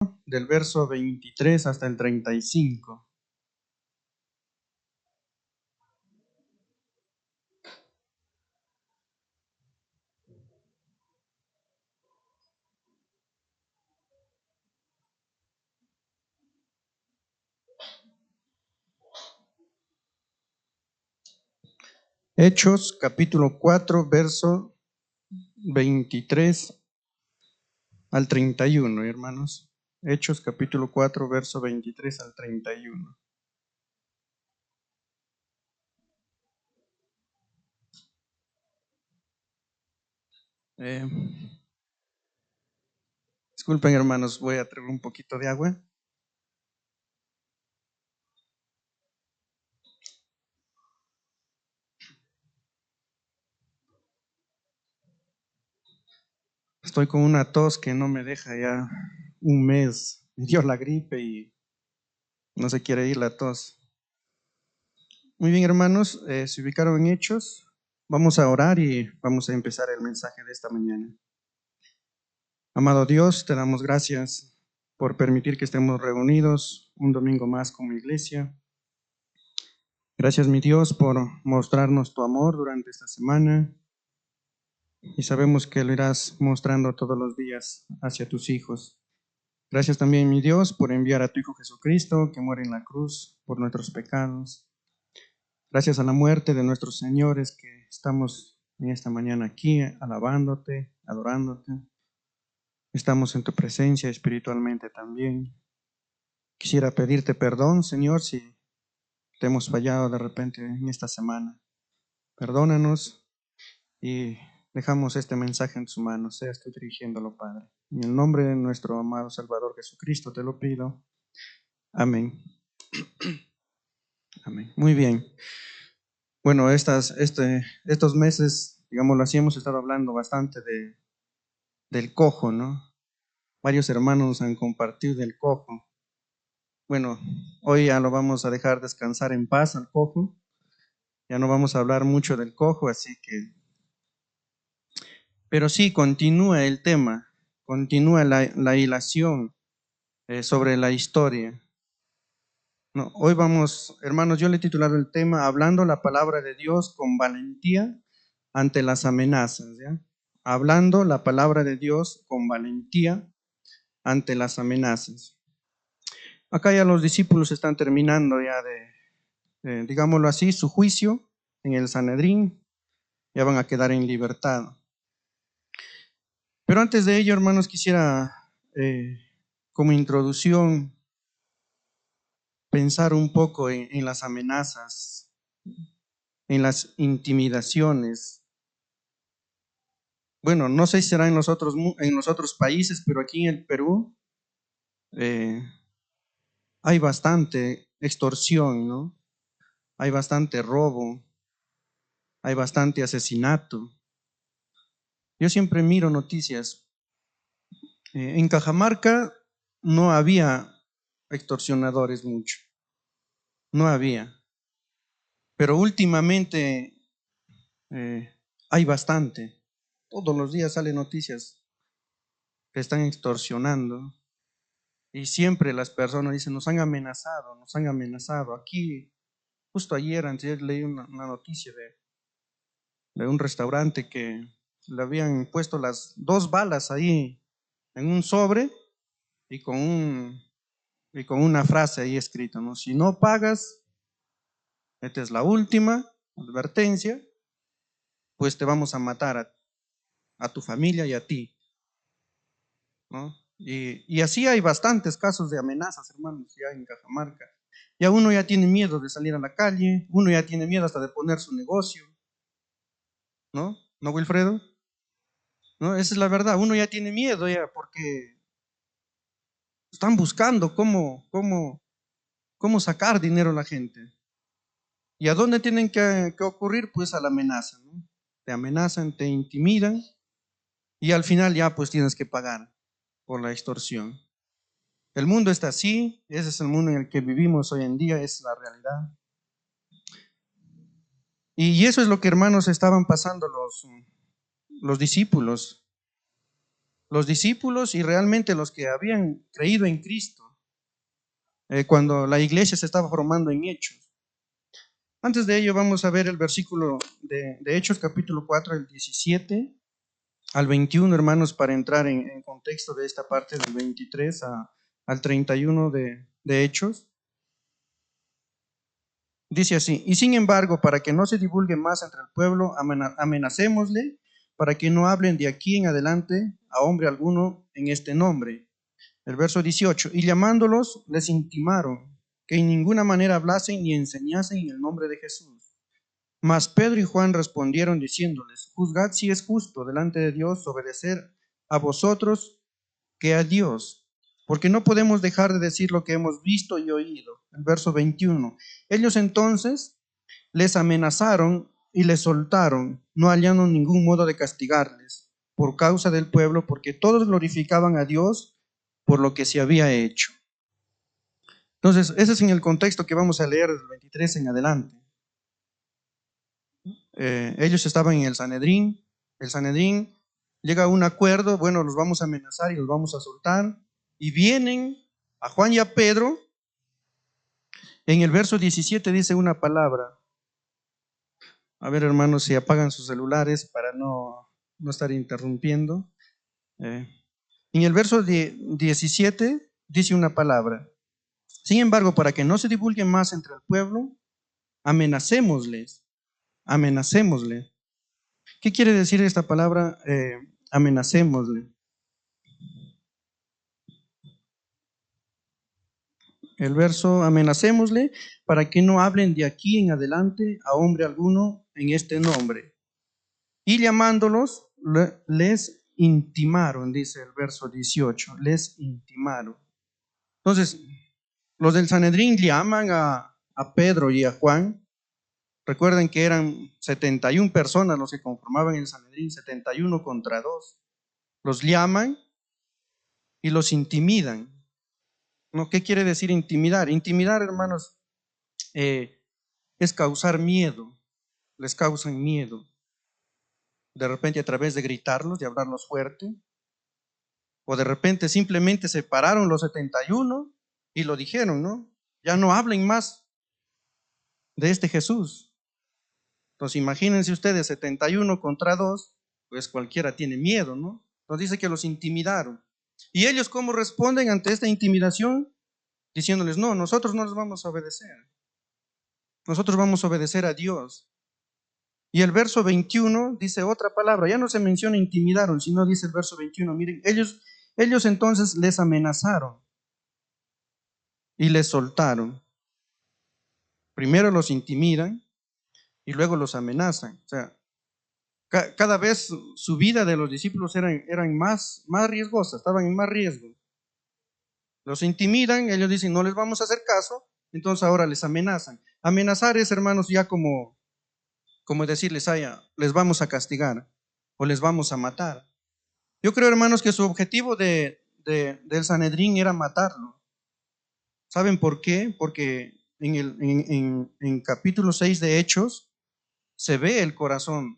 4, del verso 23 hasta el 35. Hechos, capítulo 4, verso 23 al 31, hermanos. Hechos, capítulo 4, verso 23 al 31. Disculpen, hermanos, voy a traer un poquito de agua. Estoy con una tos que no me deja ya un mes. Me dio la gripe y no se quiere ir la tos. Muy bien, hermanos, se ubicaron en Hechos. Vamos a orar y vamos a empezar el mensaje de esta mañana. Amado Dios, te damos gracias por permitir que estemos reunidos un domingo más como iglesia. Gracias, mi Dios, por mostrarnos tu amor durante esta semana y sabemos que lo irás mostrando todos los días hacia tus hijos. Gracias también, mi Dios, por enviar a tu Hijo Jesucristo, que muere en la cruz por nuestros pecados. Gracias a la muerte de nuestros señores que estamos en esta mañana aquí alabándote, adorándote. Estamos en tu presencia espiritualmente también. Quisiera pedirte perdón, Señor, si te hemos fallado de repente en esta semana. Perdónanos y dejamos este mensaje en tus manos. Seas tú dirigiéndolo, Padre. En el nombre de nuestro amado Salvador Jesucristo te lo pido. Amén. Amén. Muy bien. Bueno, estos meses, digámoslo así, hemos estado hablando bastante del cojo, ¿no? Varios hermanos nos han compartido del cojo. Bueno, hoy ya lo vamos a dejar descansar en paz al cojo. Ya no vamos a hablar mucho del cojo, así que... Pero sí, continúa el tema, continúa la hilación sobre la historia. No, hoy vamos, hermanos, yo le he titulado el tema Hablando la palabra de Dios con valentía ante las amenazas, ¿ya? Hablando la palabra de Dios con valentía ante las amenazas. Acá ya los discípulos están terminando ya digámoslo así, su juicio en el Sanedrín, ya van a quedar en libertad. Pero antes de ello, hermanos, quisiera como introducción pensar un poco en las amenazas, en las intimidaciones. Bueno, no sé si será en los otros países, pero aquí en el Perú hay bastante extorsión, ¿no? Hay bastante robo, hay bastante asesinato. Yo siempre miro noticias. En Cajamarca no había extorsionadores mucho, no había. Pero últimamente hay bastante. Todos los días salen noticias que están extorsionando y siempre las personas dicen, nos han amenazado, nos han amenazado. Aquí, justo antes leí una noticia de un restaurante que le habían puesto las 2 balas ahí en un sobre y con una frase ahí escrita, ¿no? Si no pagas, esta es la última advertencia, pues te vamos a matar a tu familia y a ti, ¿no? Y así hay bastantes casos de amenazas, hermanos, ya en Cajamarca. Ya uno ya tiene miedo de salir a la calle, uno ya tiene miedo hasta de poner su negocio, ¿no? ¿No, Wilfredo? ¿No? Esa es la verdad, uno ya tiene miedo ya porque están buscando cómo sacar dinero a la gente. ¿Y a dónde tienen que ocurrir? Pues a la amenaza, ¿no? Te amenazan, te intimidan y al final ya pues tienes que pagar por la extorsión. El mundo está así, ese es el mundo en el que vivimos hoy en día, es la realidad. Y eso es lo que, hermanos, estaban pasando los discípulos. los discípulos y realmente los que habían creído en Cristo cuando la iglesia se estaba formando en Hechos. Antes de ello vamos a ver el versículo de Hechos capítulo 4, el 17 al 21, hermanos, para entrar en contexto de esta parte del 23 al 31 de Hechos. Dice así: y sin embargo, para que no se divulgue más entre el pueblo, amenacémosle para que no hablen de aquí en adelante a hombre alguno en este nombre. El verso 18: y llamándolos, les intimaron que en ninguna manera hablasen ni enseñasen en el nombre de Jesús. Mas Pedro y Juan respondieron diciéndoles: juzgad si es justo delante de Dios obedecer a vosotros que a Dios, porque no podemos dejar de decir lo que hemos visto y oído. El verso 21: ellos entonces les amenazaron y les soltaron, no hallando ningún modo de castigarles por causa del pueblo, porque todos glorificaban a Dios por lo que se había hecho. Entonces, ese es en el contexto que vamos a leer del 23 en adelante. Ellos estaban en el Sanedrín llega a un acuerdo, bueno, los vamos a amenazar y los vamos a soltar, y vienen a Juan y a Pedro. En el verso 17 dice una palabra. A ver, hermanos, si apagan sus celulares para no estar interrumpiendo. En el verso 17 dice una palabra: sin embargo, para que no se divulgue más entre el pueblo, amenacémosles. ¿Qué quiere decir esta palabra? Amenacémosle. El verso: amenacémosle para que no hablen de aquí en adelante a hombre alguno en este nombre. Y llamándolos, les intimaron, dice el verso 18, les intimaron. Entonces, los del Sanedrín llaman a Pedro y a Juan. Recuerden que eran 71 personas los que conformaban el Sanedrín, 71 contra 2. Los llaman y los intimidan. ¿No? ¿Qué quiere decir intimidar? Intimidar, hermanos, es causar miedo. Les causan miedo. De repente a través de gritarlos, de hablarlos fuerte. O de repente simplemente se pararon los 71 y lo dijeron, ¿no? Ya no hablen más de este Jesús. Entonces imagínense ustedes, 71 contra 2, pues cualquiera tiene miedo, ¿no? Entonces dice que los intimidaron. ¿Y ellos cómo responden ante esta intimidación? Diciéndoles: no, nosotros no les vamos a obedecer. Nosotros vamos a obedecer a Dios. Y el verso 21 dice otra palabra. Ya no se menciona intimidaron, sino dice el verso 21. Miren, ellos entonces les amenazaron y les soltaron. Primero los intimidan y luego los amenazan. O sea, cada vez su vida de los discípulos eran más riesgosa, estaban en más riesgo. Los intimidan, ellos dicen: no les vamos a hacer caso, entonces ahora les amenazan. Amenazar es, hermanos, ya como decirles: les vamos a castigar o les vamos a matar. Yo creo, hermanos, que su objetivo del Sanedrín era matarlo. ¿Saben por qué? Porque en capítulo 6 de Hechos se ve el corazón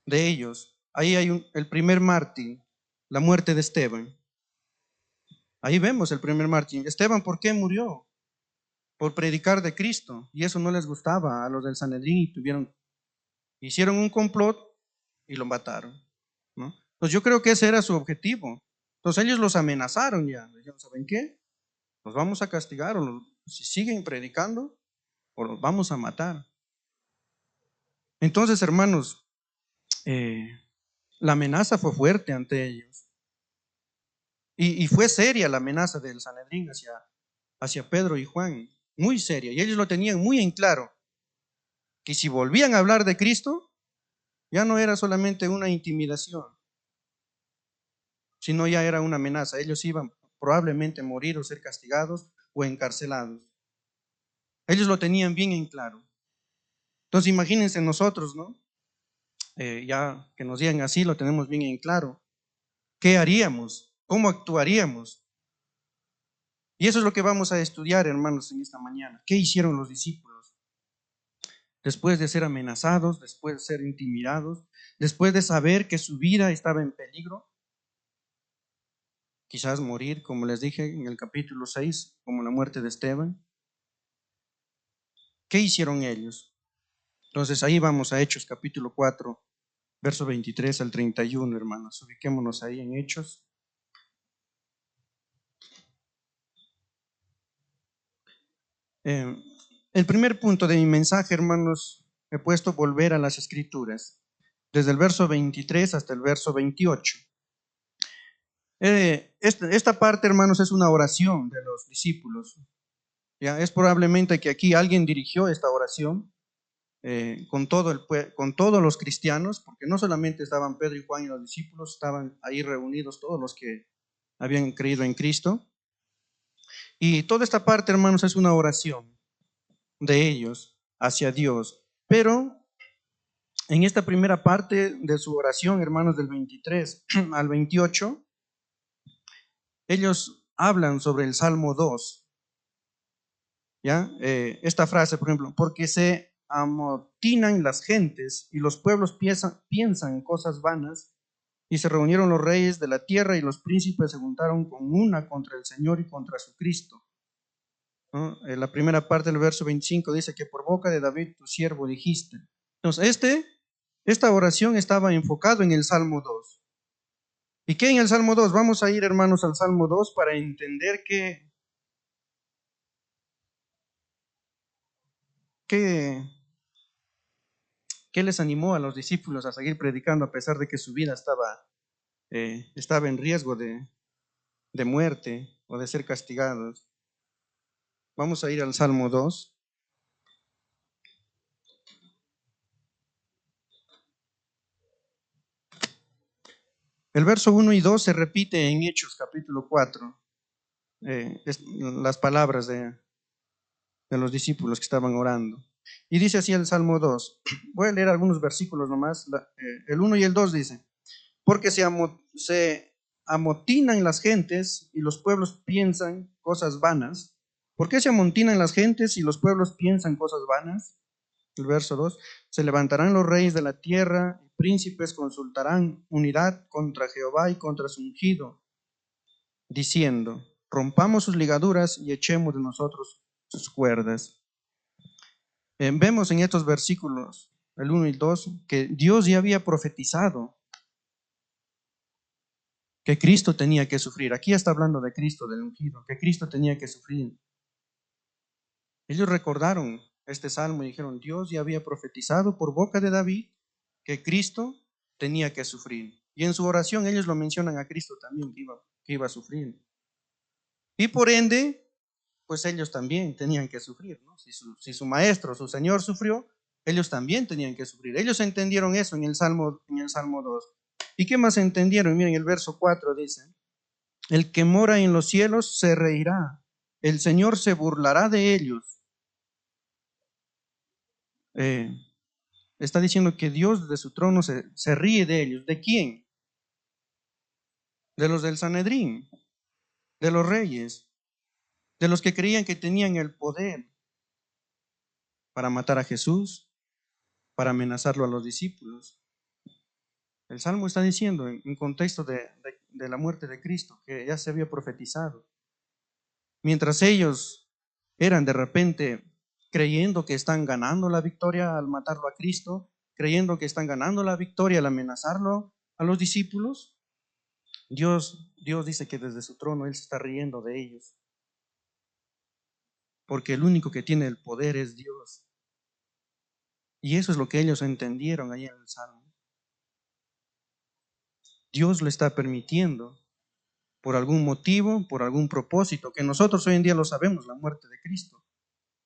de ellos. Ahí hay el primer mártir, la muerte de Esteban. Ahí vemos el primer mártir. Esteban, ¿por qué murió? Por predicar de Cristo. Y eso no les gustaba a los del Sanedrín y hicieron un complot y lo mataron, ¿no? Entonces yo creo que ese era su objetivo. Entonces ellos los amenazaron ya. Dijeron: ¿saben qué? Los vamos a castigar, si siguen predicando, o los vamos a matar. Entonces, hermanos, la amenaza fue fuerte ante ellos. Y fue seria la amenaza del Sanedrín hacia Pedro y Juan, muy seria. Y ellos lo tenían muy en claro, que si volvían a hablar de Cristo, ya no era solamente una intimidación, sino ya era una amenaza. Ellos iban probablemente a morir o ser castigados o encarcelados. Ellos lo tenían bien en claro. Entonces imagínense nosotros, ¿no? Ya que nos digan así, lo tenemos bien en claro. ¿Qué haríamos? ¿Cómo actuaríamos? Y eso es lo que vamos a estudiar, hermanos, en esta mañana. ¿Qué hicieron los discípulos? Después de ser amenazados, después de ser intimidados, después de saber que su vida estaba en peligro, quizás morir, como les dije en el capítulo 6, como la muerte de Esteban. ¿Qué hicieron ellos? Entonces ahí vamos a Hechos capítulo 4, verso 23 al 31, hermanos. Ubiquémonos ahí en Hechos. El primer punto de mi mensaje, hermanos, he puesto volver a las Escrituras, desde el verso 23 hasta el verso 28. Esta parte, hermanos, es una oración de los discípulos. Ya es probablemente que aquí alguien dirigió esta oración con todos los cristianos, porque no solamente estaban Pedro y Juan y los discípulos, estaban ahí reunidos todos los que habían creído en Cristo. Y toda esta parte, hermanos, es una oración de ellos hacia Dios. Pero en esta primera parte de su oración, hermanos, del 23 al 28, ellos hablan sobre el Salmo 2. ¿Ya? Esta frase, por ejemplo, porque se amotinan las gentes y los pueblos piensan en cosas vanas, y se reunieron los reyes de la tierra y los príncipes se juntaron con una contra el Señor y contra su Cristo. ¿No? La primera parte del verso 25 dice que por boca de David tu siervo dijiste. Entonces, esta oración estaba enfocado en el Salmo 2. ¿Y qué en el Salmo 2? Vamos a ir, hermanos, al Salmo 2 para entender qué les animó a los discípulos a seguir predicando a pesar de que su vida estaba en riesgo de muerte o de ser castigados. Vamos a ir al Salmo 2. El verso 1 y 2 se repite en Hechos capítulo 4, las palabras de los discípulos que estaban orando. Y dice así el Salmo 2. Voy a leer algunos versículos nomás. El 1 y el 2 dice, porque se amotinan las gentes y los pueblos piensan cosas vanas. ¿Por qué se amotinan las gentes y los pueblos piensan cosas vanas? El verso 2, se levantarán los reyes de la tierra, y príncipes consultarán unidad contra Jehová y contra su ungido, diciendo, rompamos sus ligaduras y echemos de nosotros sus cuerdas. Vemos en estos versículos, el 1 y el 2, que Dios ya había profetizado que Cristo tenía que sufrir. Aquí está hablando de Cristo, del ungido, que Cristo tenía que sufrir. Ellos recordaron este salmo y dijeron, Dios ya había profetizado por boca de David que Cristo tenía que sufrir. Y en su oración ellos lo mencionan a Cristo también, que iba a sufrir. Y por ende, pues ellos también tenían que sufrir, ¿no? Si su maestro, su Señor sufrió, ellos también tenían que sufrir. Ellos entendieron eso en el Salmo 2. ¿Y qué más entendieron? Miren, el verso 4 dice, el que mora en los cielos se reirá, el Señor se burlará de ellos. Está diciendo que Dios de su trono se ríe de ellos. ¿De quién? De los del Sanedrín, de los reyes, de los que creían que tenían el poder para matar a Jesús, para amenazarlo a los discípulos. El Salmo está diciendo en contexto de la muerte de Cristo, que ya se había profetizado. Mientras ellos eran de repente creyendo que están ganando la victoria al matarlo a Cristo, creyendo que están ganando la victoria al amenazarlo a los discípulos, Dios dice que desde su trono Él se está riendo de ellos. Porque el único que tiene el poder es Dios. Y eso es lo que ellos entendieron ahí en el Salmo. Dios lo está permitiendo por algún motivo, por algún propósito, que nosotros hoy en día lo sabemos, la muerte de Cristo.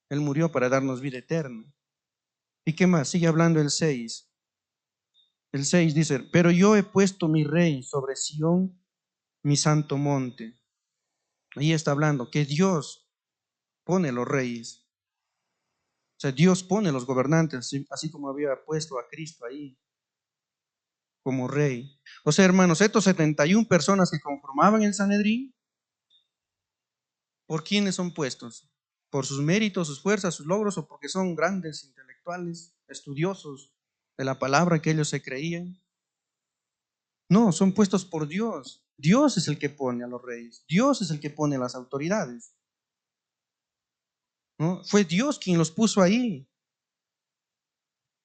Él murió para darnos vida eterna. ¿Y qué más? Sigue hablando el 6. El 6 dice, pero yo he puesto mi rey sobre Sión, mi santo monte. Ahí está hablando que Dios pone los reyes. O sea, Dios pone los gobernantes, así como había puesto a Cristo ahí como rey. O sea, hermanos, estos 71 personas que conformaban el Sanedrín, ¿por quiénes son puestos? ¿Por sus méritos, sus fuerzas, sus logros, o porque son grandes intelectuales, estudiosos de la palabra que ellos se creían? No, son puestos por Dios. Dios es el que pone a los reyes, Dios es el que pone a las autoridades, ¿no? Fue Dios quien los puso ahí.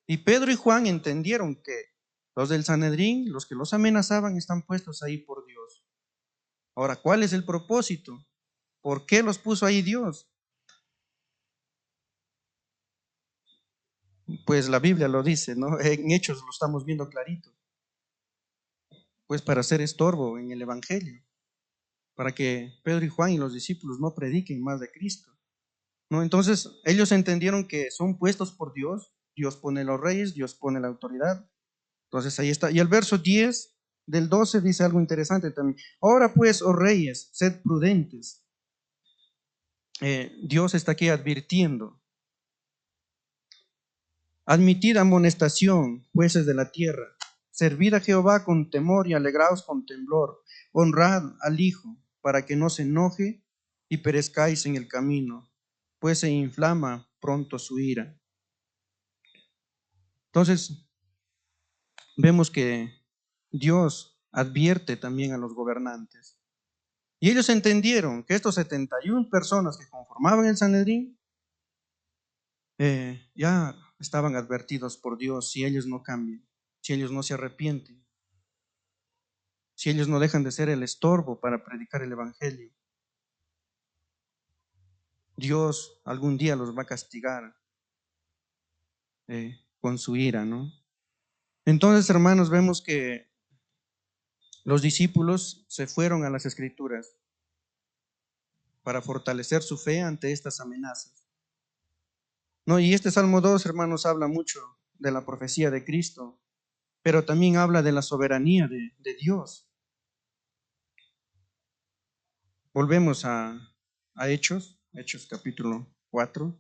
Y Pedro y Juan entendieron que los del Sanedrín, los que los amenazaban, están puestos ahí por Dios. Ahora, ¿cuál es el propósito? ¿Por qué los puso ahí Dios? Pues la Biblia lo dice, ¿no? En Hechos lo estamos viendo clarito. Pues para ser estorbo en el Evangelio, para que Pedro y Juan y los discípulos no prediquen más de Cristo, ¿no? Entonces ellos entendieron que son puestos por Dios, Dios pone los reyes, Dios pone la autoridad. Entonces ahí está. Y el verso 10 del 12 dice algo interesante también. Ahora pues, oh reyes, sed prudentes. Dios está aquí advirtiendo. Admitid amonestación, jueces de la tierra. Servid a Jehová con temor y alegraos con temblor. Honrad al Hijo, para que no se enoje y perezcáis en el camino, pues se inflama pronto su ira. Entonces, vemos que Dios advierte también a los gobernantes. Y ellos entendieron que estos 71 personas que conformaban el Sanedrín ya estaban advertidos por Dios si ellos no cambian, si ellos no se arrepienten, si ellos no dejan de ser el estorbo para predicar el Evangelio. Dios algún día los va a castigar con su ira, ¿no? Entonces, hermanos, vemos que los discípulos se fueron a las Escrituras para fortalecer su fe ante estas amenazas. No, y este Salmo 2, hermanos, habla mucho de la profecía de Cristo, pero también habla de la soberanía de Dios. Volvemos a Hechos capítulo 4.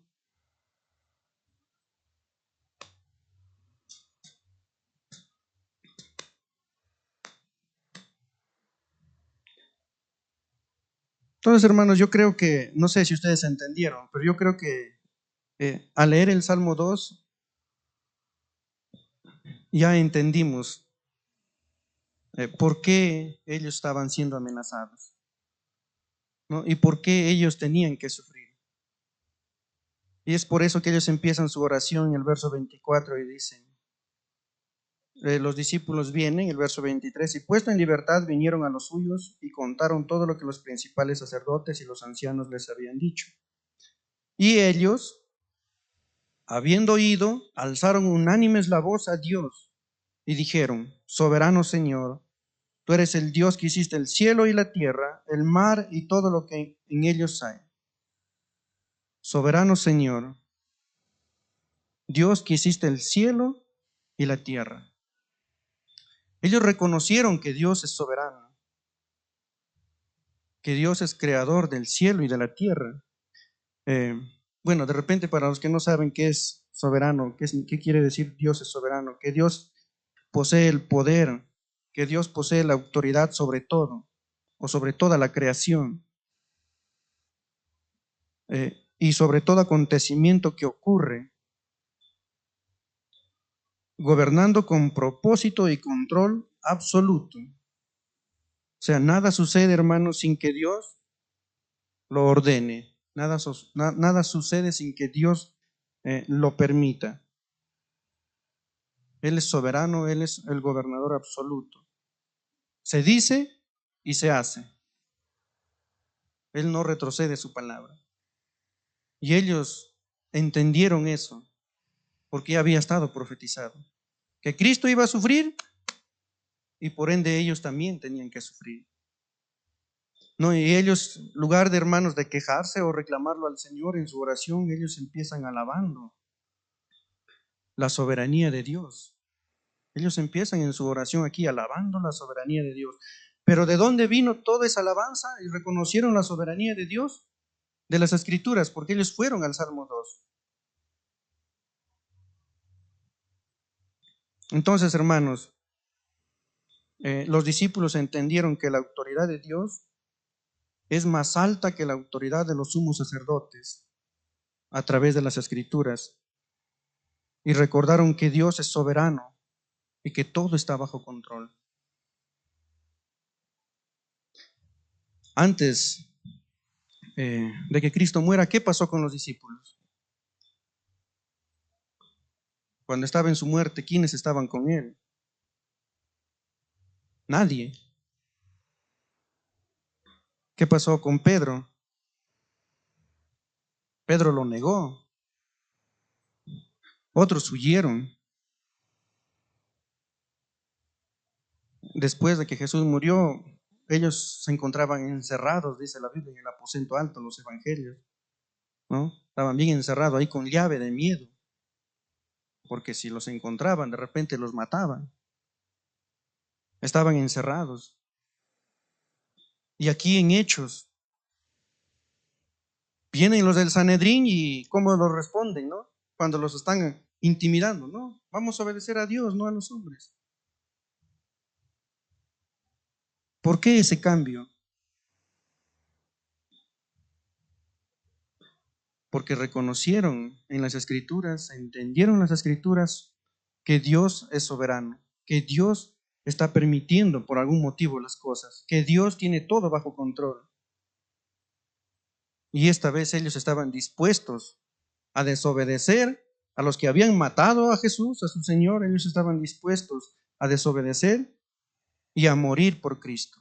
Entonces, hermanos, yo creo que, no sé si ustedes entendieron, pero yo creo que al leer el Salmo 2 ya entendimos por qué ellos estaban siendo amenazados, ¿no? Y por qué ellos tenían que sufrir. Y es por eso que ellos empiezan su oración en el verso 24 y dicen, los discípulos vienen, el verso 23, y puesto en libertad vinieron a los suyos y contaron todo lo que los principales sacerdotes y los ancianos les habían dicho. Y ellos, habiendo oído, alzaron unánimes la voz a Dios y dijeron, soberano Señor, tú eres el Dios que hiciste el cielo y la tierra, el mar y todo lo que en ellos hay. Soberano Señor, Dios que hiciste el cielo y la tierra. Ellos reconocieron que Dios es soberano, que Dios es creador del cielo y de la tierra. Bueno, de repente para los que no saben qué es soberano, qué quiere decir Dios es soberano, que Dios posee el poder, que Dios posee la autoridad sobre todo o sobre toda la creación y sobre todo acontecimiento que ocurre, gobernando con propósito y control absoluto. O sea, nada sucede, hermanos, sin que Dios lo ordene. Nada sucede sin que Dios lo permita. Él es soberano, Él es el gobernador absoluto. Se dice y se hace. Él no retrocede su palabra. Y ellos entendieron eso porque ya había estado profetizado. Que Cristo iba a sufrir y por ende ellos también tenían que sufrir. No, y ellos, en lugar de hermanos de quejarse o reclamarlo al Señor en su oración, ellos empiezan alabando la soberanía de Dios. Ellos empiezan en su oración aquí alabando la soberanía de Dios. Pero ¿de dónde vino toda esa alabanza? Y reconocieron la soberanía de Dios de las Escrituras, porque ellos fueron al Salmo 2. Entonces, hermanos, los discípulos entendieron que la autoridad de Dios es más alta que la autoridad de los sumos sacerdotes a través de las Escrituras y recordaron que Dios es soberano y que todo está bajo control. Antes de que Cristo muera, ¿qué pasó con los discípulos? Cuando estaba en su muerte, ¿quiénes estaban con él? Nadie. ¿Qué pasó con Pedro? Pedro lo negó. Otros huyeron. Después de que Jesús murió, ellos se encontraban encerrados, dice la Biblia, en el aposento alto, en los evangelios, ¿no? Estaban bien encerrados ahí con llave de miedo, porque si los encontraban, de repente los mataban. Estaban encerrados. Y aquí en Hechos, vienen los del Sanedrín y cómo los responden, ¿no? Cuando los están intimidando, ¿no? Vamos a obedecer a Dios, no a los hombres. ¿Por qué ese cambio? Porque reconocieron en las escrituras, entendieron las escrituras que Dios es soberano, que Dios está permitiendo por algún motivo las cosas, que Dios tiene todo bajo control. Y esta vez ellos estaban dispuestos a desobedecer a los que habían matado a Jesús, a su Señor. Ellos estaban dispuestos a desobedecer y a morir por Cristo.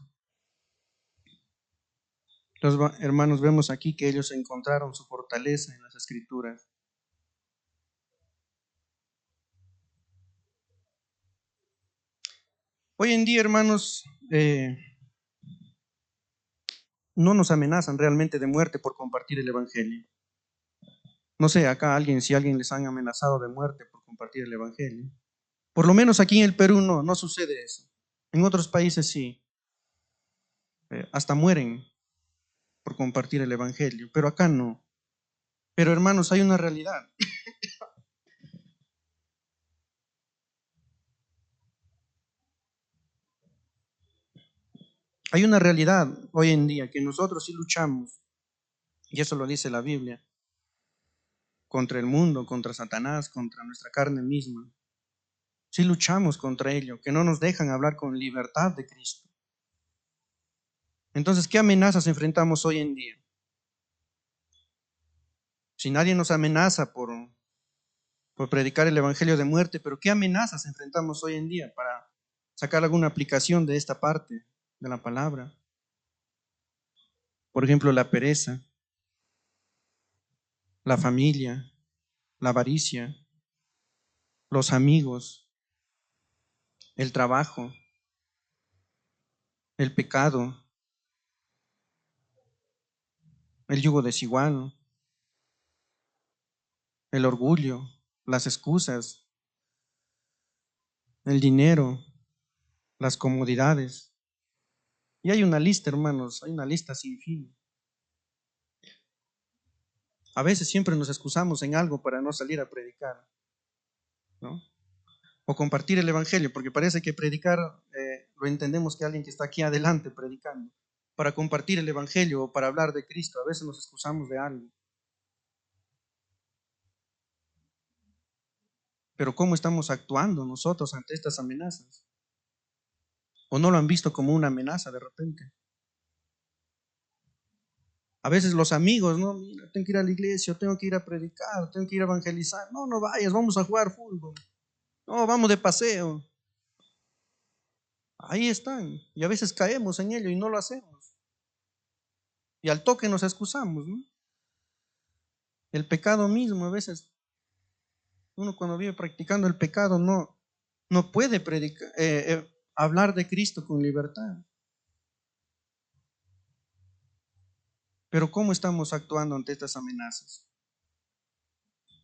Los hermanos, vemos aquí que ellos encontraron su fortaleza en las escrituras. Hoy en día, hermanos, no nos amenazan realmente de muerte por compartir el Evangelio. No sé, acá si alguien les han amenazado de muerte por compartir el Evangelio. Por lo menos aquí en el Perú no sucede eso. En otros países sí, hasta mueren por compartir el Evangelio, pero acá no. Pero hermanos, hay una realidad. Hay una realidad hoy en día que nosotros sí luchamos, y eso lo dice la Biblia, contra el mundo, contra Satanás, contra nuestra carne misma. Sí luchamos contra ello, que no nos dejan hablar con libertad de Cristo. Entonces, ¿qué amenazas enfrentamos hoy en día? Si nadie nos amenaza por predicar el Evangelio de muerte, pero ¿qué amenazas enfrentamos hoy en día para sacar alguna aplicación de esta parte de la palabra? Por ejemplo, la pereza, la familia, la avaricia, los amigos, el trabajo, el pecado, el yugo desigual, el orgullo, las excusas, el dinero, las comodidades. Y hay una lista, hermanos, hay una lista sin fin. A veces siempre nos excusamos en algo para no salir a predicar, ¿no? O compartir el Evangelio, porque parece que predicar lo entendemos que alguien que está aquí adelante predicando. Para compartir el Evangelio o para hablar de Cristo, a veces nos excusamos de algo. Pero ¿cómo estamos actuando nosotros ante estas amenazas? ¿O no lo han visto como una amenaza de repente? A veces los amigos, no, mira, tengo que ir a la iglesia, tengo que ir a predicar, tengo que ir a evangelizar. No, no vayas, vamos a jugar fútbol. No, vamos de paseo. Ahí están. Y a veces caemos en ello y no lo hacemos. Y al toque nos excusamos, ¿no? El pecado mismo, a veces uno cuando vive practicando el pecado no puede hablar de Cristo con libertad. Pero ¿cómo estamos actuando ante estas amenazas?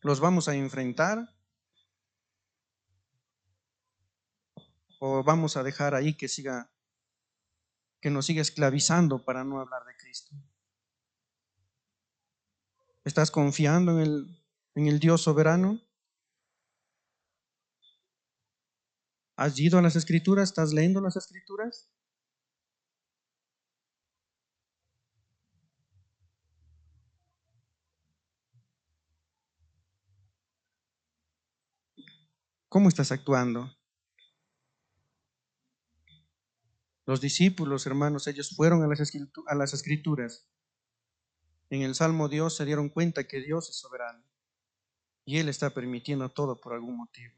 ¿Los vamos a enfrentar o vamos a dejar ahí que nos siga esclavizando para no hablar de Cristo? ¿Estás confiando en el Dios soberano? ¿Has ido a las Escrituras? ¿Estás leyendo las Escrituras? ¿Cómo estás actuando? Los discípulos, hermanos, ellos fueron a las escrituras. En el Salmo Dios se dieron cuenta que Dios es soberano y Él está permitiendo todo por algún motivo.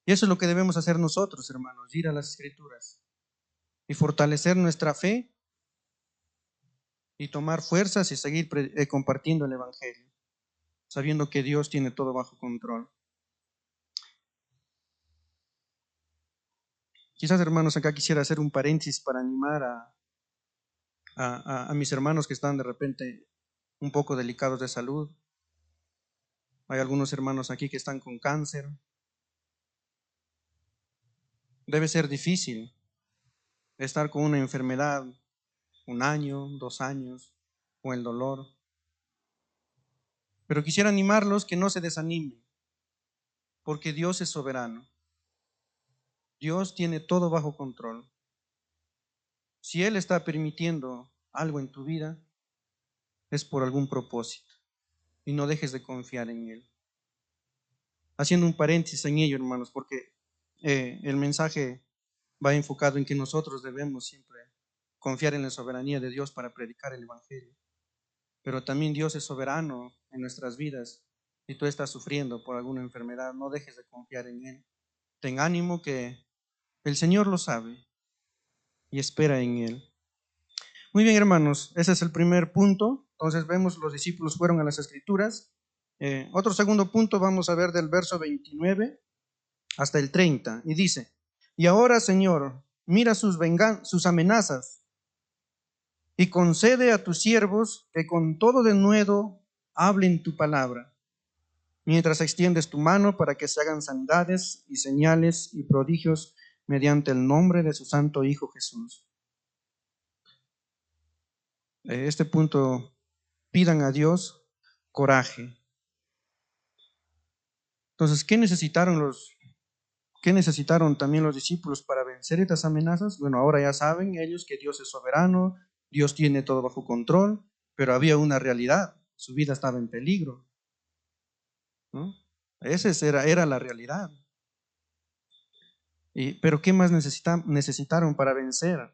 Y eso es lo que debemos hacer nosotros, hermanos, ir a las escrituras y fortalecer nuestra fe y tomar fuerzas y seguir compartiendo el Evangelio, sabiendo que Dios tiene todo bajo control. Quizás, hermanos, acá quisiera hacer un paréntesis para animar a mis hermanos que están de repente un poco delicados de salud. Hay algunos hermanos aquí que están con cáncer. Debe ser difícil estar con una enfermedad 1 año, 2 años, con el dolor. Pero quisiera animarlos que no se desanimen, porque Dios es soberano. Dios tiene todo bajo control. Si Él está permitiendo algo en tu vida, es por algún propósito. Y no dejes de confiar en Él. Haciendo un paréntesis en ello, hermanos, porque el mensaje va enfocado en que nosotros debemos siempre confiar en la soberanía de Dios para predicar el Evangelio. Pero también Dios es soberano en nuestras vidas. Si tú estás sufriendo por alguna enfermedad, no dejes de confiar en Él. Ten ánimo que el Señor lo sabe y espera en Él. Muy bien, hermanos, ese es el primer punto. Entonces vemos los discípulos fueron a las Escrituras. Otro segundo punto vamos a ver del verso 29 hasta el 30. Y dice, y ahora, Señor, mira sus amenazas y concede a tus siervos que con todo denuedo hablen tu palabra, mientras extiendes tu mano para que se hagan sanidades y señales y prodigios mediante el nombre de su santo Hijo Jesús. Este punto, pidan a Dios coraje. Entonces, ¿qué necesitaron también los discípulos para vencer estas amenazas? Bueno, ahora ya saben ellos que Dios es soberano, Dios tiene todo bajo control, pero había una realidad, su vida estaba en peligro, ¿no? Esa era la realidad. Pero ¿qué más necesitaron para vencer?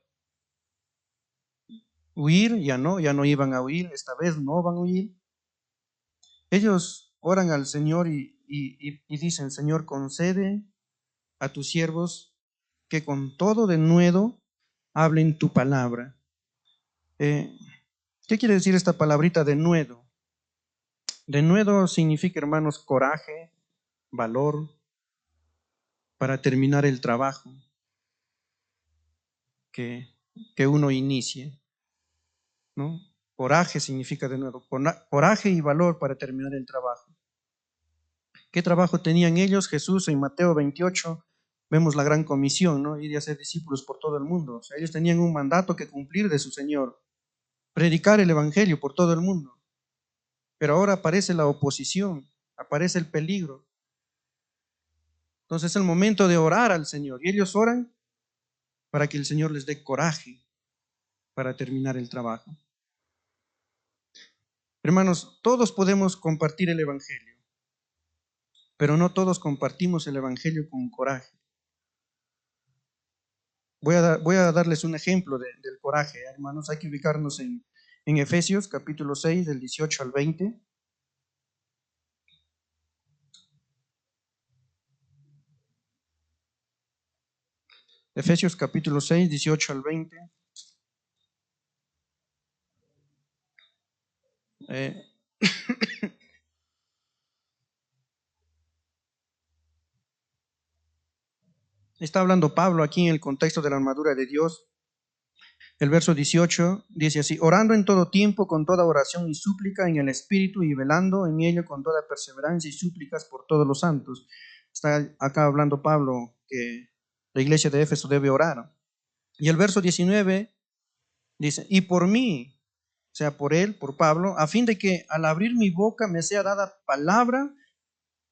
Huir, ya no iban a huir, esta vez no van a huir. Ellos oran al Señor y dicen, Señor, concede a tus siervos que con todo denuedo hablen tu palabra. ¿Qué quiere decir esta palabrita denuedo? Denuedo significa, hermanos, coraje, valor para terminar el trabajo que uno inicie, ¿no? Coraje significa denuedo, coraje y valor para terminar el trabajo. ¿Qué trabajo tenían ellos? Jesús en Mateo 28 vemos la gran comisión, ¿no? Ir y hacer discípulos por todo el mundo. O sea, ellos tenían un mandato que cumplir de su Señor, predicar el Evangelio por todo el mundo. Pero ahora aparece la oposición, aparece el peligro. Entonces es el momento de orar al Señor. Y ellos oran para que el Señor les dé coraje para terminar el trabajo. Hermanos, todos podemos compartir el Evangelio, pero no todos compartimos el Evangelio con coraje. Voy a darles un ejemplo del coraje, hermanos. Hay que ubicarnos en Efesios capítulo 6, del 18 al 20. Efesios capítulo 6, 18 al 20. Eh, Está hablando Pablo aquí en el contexto de la armadura de Dios. El verso 18 dice así, orando en todo tiempo con toda oración y súplica en el Espíritu y velando en ello con toda perseverancia y súplicas por todos los santos. Está acá hablando Pablo que la iglesia de Éfeso debe orar. Y el verso 19 dice, y por mí, o sea, por él, por Pablo, a fin de que al abrir mi boca me sea dada palabra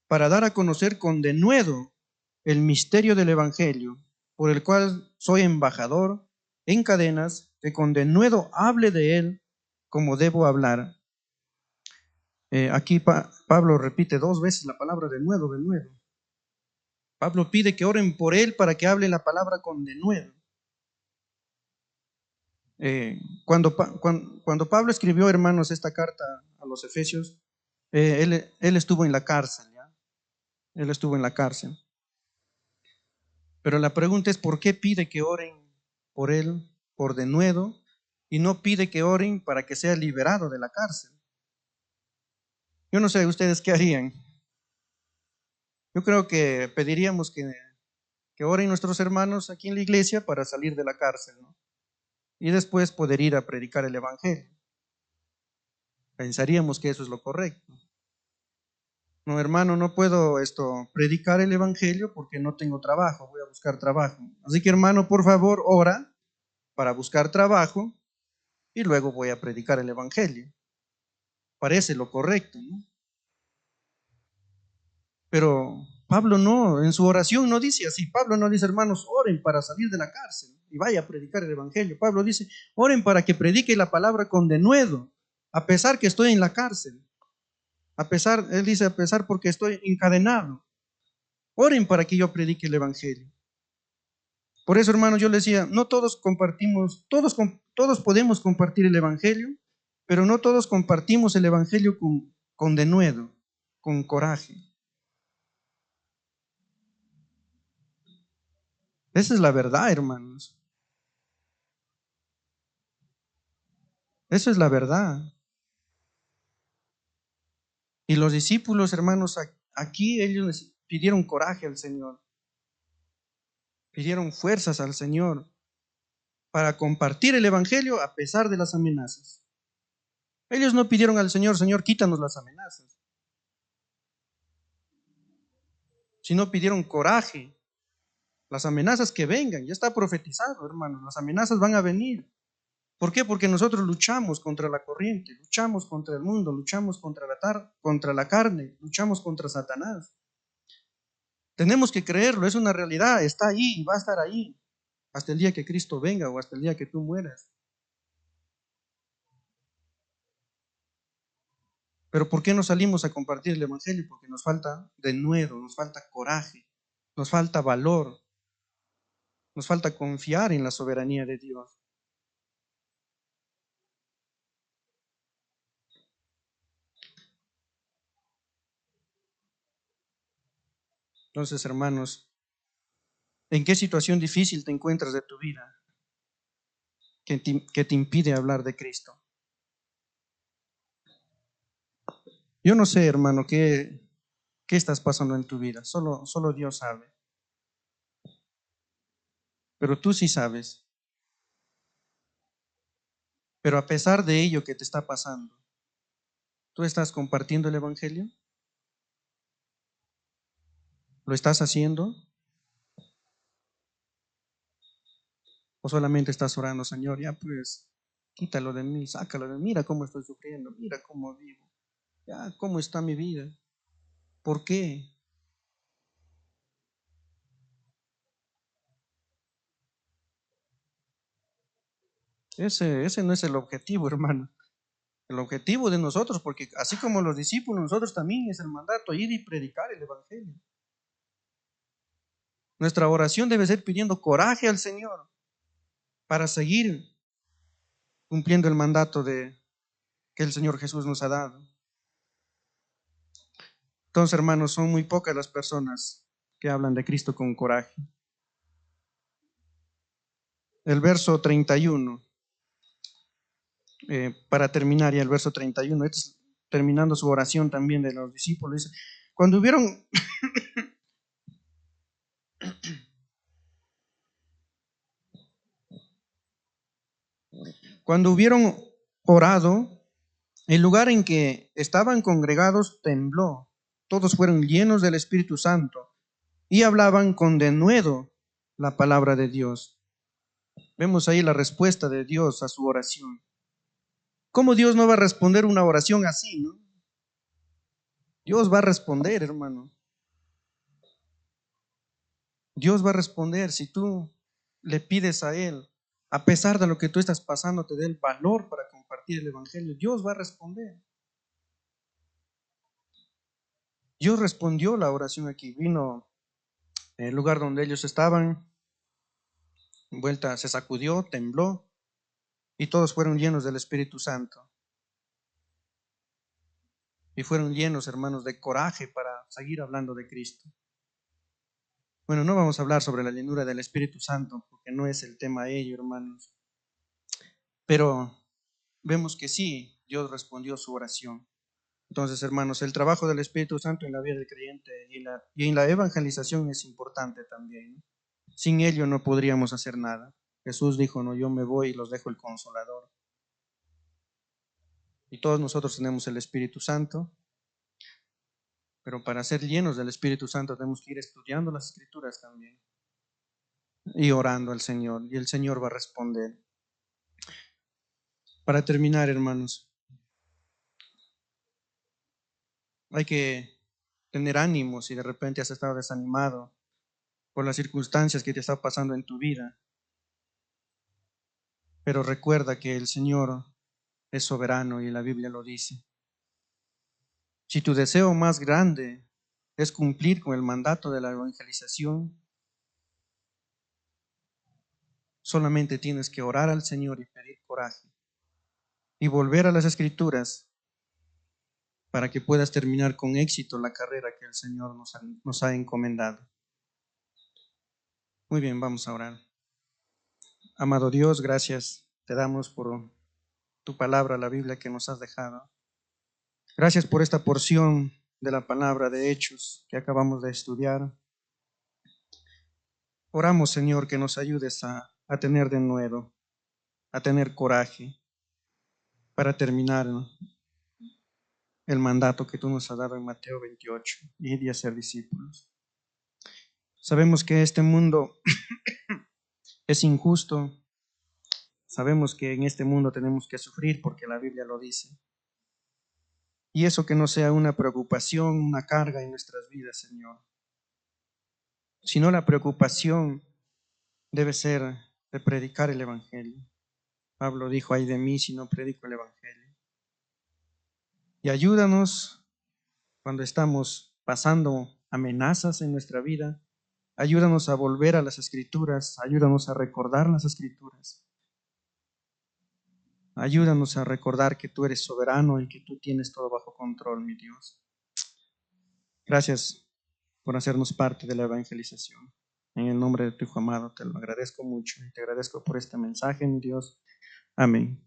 para dar a conocer con denuedo el misterio del Evangelio, por el cual soy embajador en cadenas, que con denuedo hable de él como debo hablar. Aquí Pablo repite 2 veces la palabra denuedo, denuedo. Pablo pide que oren por él para que hable la palabra con denuedo. Cuando Pablo escribió, hermanos, esta carta a los Efesios, él estuvo en la cárcel, ¿ya? Él estuvo en la cárcel. Pero la pregunta es, ¿por qué pide que oren por él por denuedo y no pide que oren para que sea liberado de la cárcel? Yo no sé ustedes qué harían. Yo creo que pediríamos que oren nuestros hermanos aquí en la iglesia para salir de la cárcel, ¿no? Y después poder ir a predicar el evangelio. Pensaríamos que eso es lo correcto. No, hermano, no puedo predicar el evangelio porque no tengo trabajo, voy a buscar trabajo. Así que, hermano, por favor, ora para buscar trabajo y luego voy a predicar el evangelio. Parece lo correcto, ¿no? Pero Pablo no, en su oración no dice así. Pablo no dice, hermanos, oren para salir de la cárcel y vaya a predicar el evangelio. Pablo dice, oren para que predique la palabra con denuedo, a pesar que estoy en la cárcel. Él dice, a pesar porque estoy encadenado. Oren para que yo predique el evangelio. Por eso, hermanos, yo les decía, no todos compartimos, todos podemos compartir el evangelio, pero no todos compartimos el evangelio con denuedo, con coraje. Esa es la verdad, hermanos. Eso es la verdad. Y los discípulos, hermanos, aquí ellos les pidieron coraje al Señor, pidieron fuerzas al Señor para compartir el evangelio a pesar de las amenazas. Ellos no pidieron al Señor, Señor, quítanos las amenazas, sino pidieron coraje. Las amenazas que vengan, ya está profetizado, hermanos, las amenazas van a venir. ¿Por qué? Porque nosotros luchamos contra la corriente, luchamos contra el mundo, luchamos contra la carne, luchamos contra Satanás. Tenemos que creerlo, es una realidad, está ahí y va a estar ahí hasta el día que Cristo venga o hasta el día que tú mueras. Pero ¿por qué no salimos a compartir el Evangelio? Porque nos falta denuedo, nos falta coraje, nos falta valor, nos falta confiar en la soberanía de Dios. Entonces, hermanos, ¿en qué situación difícil te encuentras de tu vida que te impide hablar de Cristo? Yo no sé, hermano, qué estás pasando en tu vida. Solo Dios sabe. Pero tú sí sabes. Pero a pesar de ello que te está pasando, ¿tú estás compartiendo el Evangelio? ¿Lo estás haciendo? ¿O solamente estás orando, Señor? Ya pues, quítalo de mí, sácalo de mí. Mira cómo estoy sufriendo, mira cómo vivo. Ya, cómo está mi vida. ¿Por qué? Ese no es el objetivo, hermano. El objetivo de nosotros, porque así como los discípulos, nosotros también es el mandato, ir y predicar el Evangelio. Nuestra oración debe ser pidiendo coraje al Señor para seguir cumpliendo el mandato que el Señor Jesús nos ha dado. Entonces, hermanos, son muy pocas las personas que hablan de Cristo con coraje. El verso 31, para terminar ya el verso 31, terminando su oración también de los discípulos, dice, cuando hubieron, cuando hubieron orado, el lugar en que estaban congregados tembló. Todos fueron llenos del Espíritu Santo y hablaban con denuedo la palabra de Dios. Vemos ahí la respuesta de Dios a su oración. ¿Cómo Dios no va a responder una oración así, no? Dios va a responder, hermano. Dios va a responder si tú le pides a Él, a pesar de lo que tú estás pasando, te dé el valor para compartir el Evangelio. Dios va a responder. Dios respondió la oración aquí. Vino el lugar donde ellos estaban, vuelta se sacudió, tembló, y todos fueron llenos del Espíritu Santo. Y fueron llenos, hermanos, de coraje para seguir hablando de Cristo. Bueno, no vamos a hablar sobre la llenura del Espíritu Santo, porque no es el tema ello, hermanos. Pero vemos que sí, Dios respondió su oración. Entonces, hermanos, el trabajo del Espíritu Santo en la vida del creyente y en la evangelización es importante también. Sin ello no podríamos hacer nada. Jesús dijo, no, yo me voy y los dejo el Consolador. Y todos nosotros tenemos el Espíritu Santo, pero para ser llenos del Espíritu Santo tenemos que ir estudiando las Escrituras también y orando al Señor, y el Señor va a responder. Para terminar, hermanos, hay que tener ánimo si de repente has estado desanimado por las circunstancias que te están pasando en tu vida. Pero recuerda que el Señor es soberano y la Biblia lo dice. Si tu deseo más grande es cumplir con el mandato de la evangelización, solamente tienes que orar al Señor y pedir coraje y volver a las Escrituras para que puedas terminar con éxito la carrera que el Señor nos ha encomendado. Muy bien, vamos a orar. Amado Dios, gracias te damos por tu palabra, la Biblia que nos has dejado. Gracias por esta porción de la palabra de Hechos que acabamos de estudiar. Oramos, Señor, que nos ayudes a tener de nuevo, a tener coraje para terminar el mandato que tú nos has dado en Mateo 28, ir y hacer discípulos. Sabemos que este mundo es injusto, sabemos que en este mundo tenemos que sufrir porque la Biblia lo dice. Y eso que no sea una preocupación, una carga en nuestras vidas, Señor, sino la preocupación debe ser de predicar el Evangelio. Pablo dijo, ay de mí si no predico el Evangelio. Y ayúdanos cuando estamos pasando amenazas en nuestra vida. Ayúdanos a volver a las Escrituras, ayúdanos a recordar las Escrituras. Ayúdanos a recordar que tú eres soberano y que tú tienes todo bajo control, mi Dios. Gracias por hacernos parte de la evangelización. En el nombre de tu Hijo amado te lo agradezco mucho y te agradezco por este mensaje, mi Dios. Amén.